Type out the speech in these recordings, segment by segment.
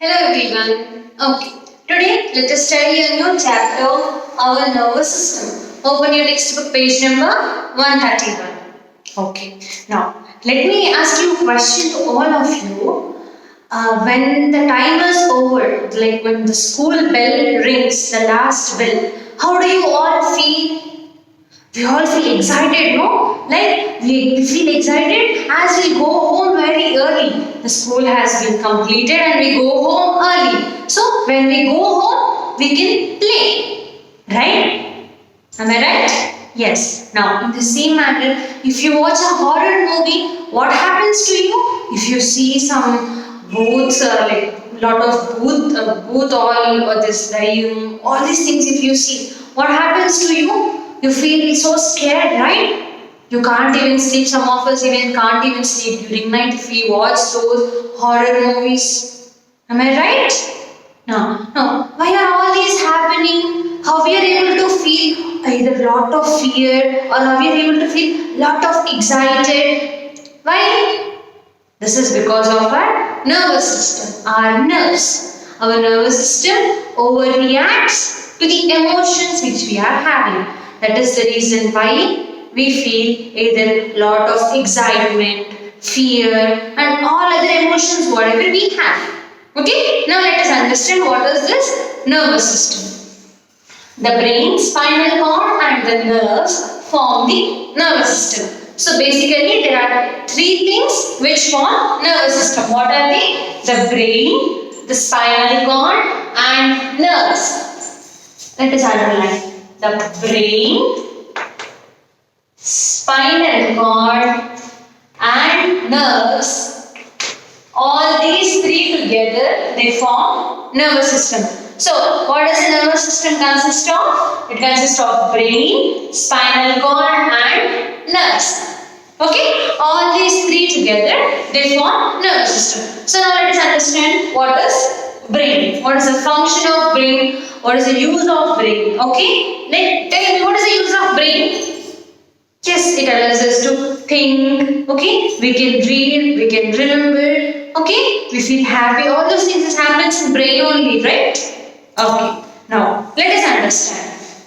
Hello everyone. Okay, today let us study a new chapter, our nervous system. Open your textbook page number 131. Okay, now let me ask you a question to all of you. When the time is over, like when the school bell rings, the last bell, how do you all feel? We all feel excited, no? Like we feel excited as we go home very early. The school has been completed and we go home early. So when we go home, we can play. Right? Am I right? Yes. Now, in the same manner, if you watch a horror movie, what happens to you? If you see some booths, like lot of booth all or this all these things, if you see, what happens to you? You feel so scared, right? You can't even sleep. Some of us even can't even sleep during night if we watch those horror movies. Am I right? No. Why are all these happening? How we are able to feel either lot of fear or how we are able to feel lot of excited? Why? This is because of our nervous system, our nerves. Our nervous system overreacts to the emotions which we are having. That is the reason why we feel either lot of excitement, fear and all other emotions whatever we have. Okay, now let us understand what is this nervous system. The brain, spinal cord and the nerves form the nervous system. So basically there are three things which form nervous system. What are they? The brain, the spinal cord and nerves. Let us underline. The brain, spinal cord and nerves, all these three together they form nervous system. So what does the nervous system consist of? It consists of brain, spinal cord and nerves. Okay, all these three together they form nervous system. So now let us understand what is brain. What is the function of brain? What is the use of brain? Okay, tell me what is the use of brain? Yes, it allows us to think. Okay, we can read, we can remember. Okay, we feel happy. All those things happens in brain only, right? Okay, now let us understand.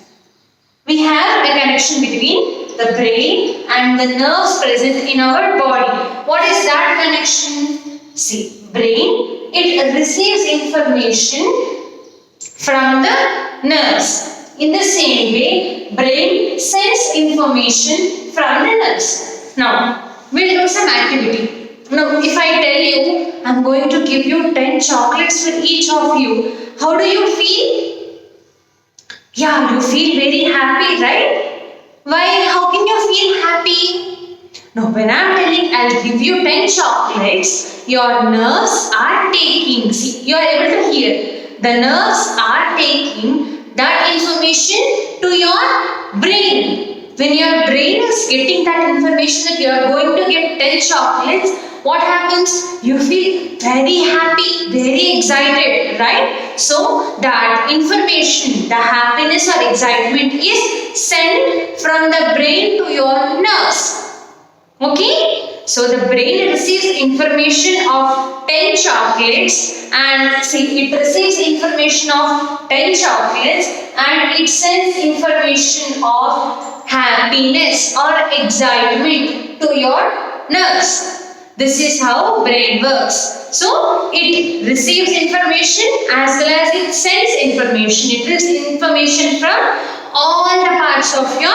We have a connection between the brain and the nerves present in our body. What is that connection? See, brain, it receives information from the nerves. In the same way, brain sends information from the nerves. Now, we'll do some activity. Now, if I tell you, I'm going to give you 10 chocolates for each of you, how do you feel? Yeah, you feel very happy, right? Why? How can you feel happy? No, when I'm telling I'll give you 10 chocolates, your nerves are taking, see, you are able to hear. The nerves are taking that information to your brain. When your brain is getting that information that you are going to get 10 chocolates, what happens? You feel very happy, very excited, right? So that information, the happiness or excitement is sent from the brain to your nerves. Okay? So the brain receives information of 10 chocolates and see, it receives information of 10 chocolates and it sends information of happiness or excitement to your nerves. This is how brain works. So it receives information as well as it sends information. It receives information from all the parts of your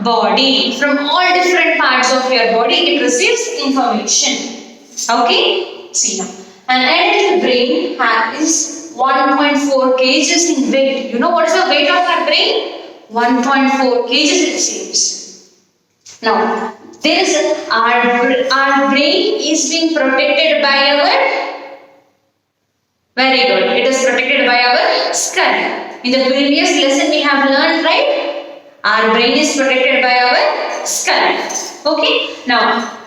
body. From all different parts of your body it receives information. Okay? See now. An adult brain is 1.4 kgs in weight. You know what is the weight of our brain? 1.4 kgs it seems. Now, there is our brain is being protected by our, very good, it is protected by our skull. In the previous lesson we have learned, right? Our brain is protected by our skull. Okay, now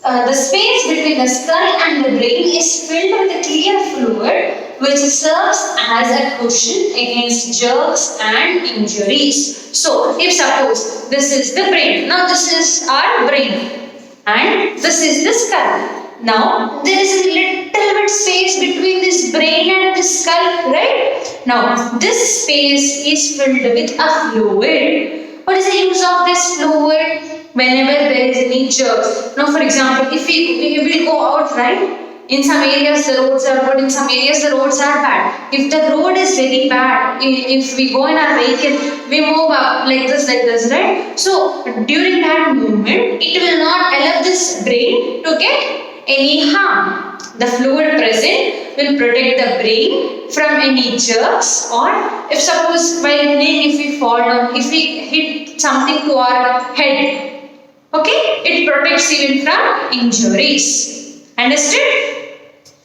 the space between the skull and the brain is filled with a clear fluid which serves as a cushion against jerks and injuries. So, if suppose this is the brain, now this is our brain and this is the skull. Now, there is a little bit different space between this brain and the skull, right? Now, this space is filled with a fluid. What is the use of this fluid? Whenever there is any jerk. Now, for example, if we will go out, right? In some areas the roads are good, in some areas the roads are bad. If the road is very bad, if we go in our vehicle, we move up like this, right? So during that movement, it will not allow this brain to get any harm. The fluid present will protect the brain from any jerks, or if suppose while running, if we fall down, if we hit something to our head, okay, it protects even from injuries. Understood?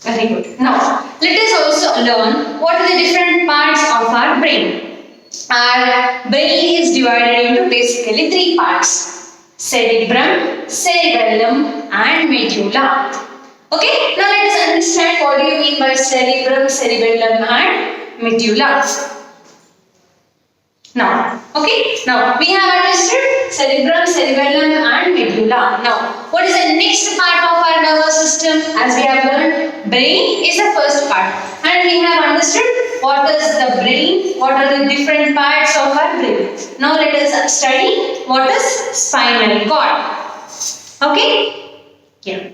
Very good. Now, let us also learn what are the different parts of our brain. Our brain is divided into basically three parts: cerebrum, cerebellum, and medulla. Okay, now let us understand what do you mean by cerebrum, cerebellum, and medulla. Now, we have understood cerebrum, cerebellum, and medulla. Now, what is the next part of our nervous system? As we have learned, brain is the first part, and we have understood what is the brain, what are the different parts of our brain. Now, let us study what is spinal cord. Okay? Yeah.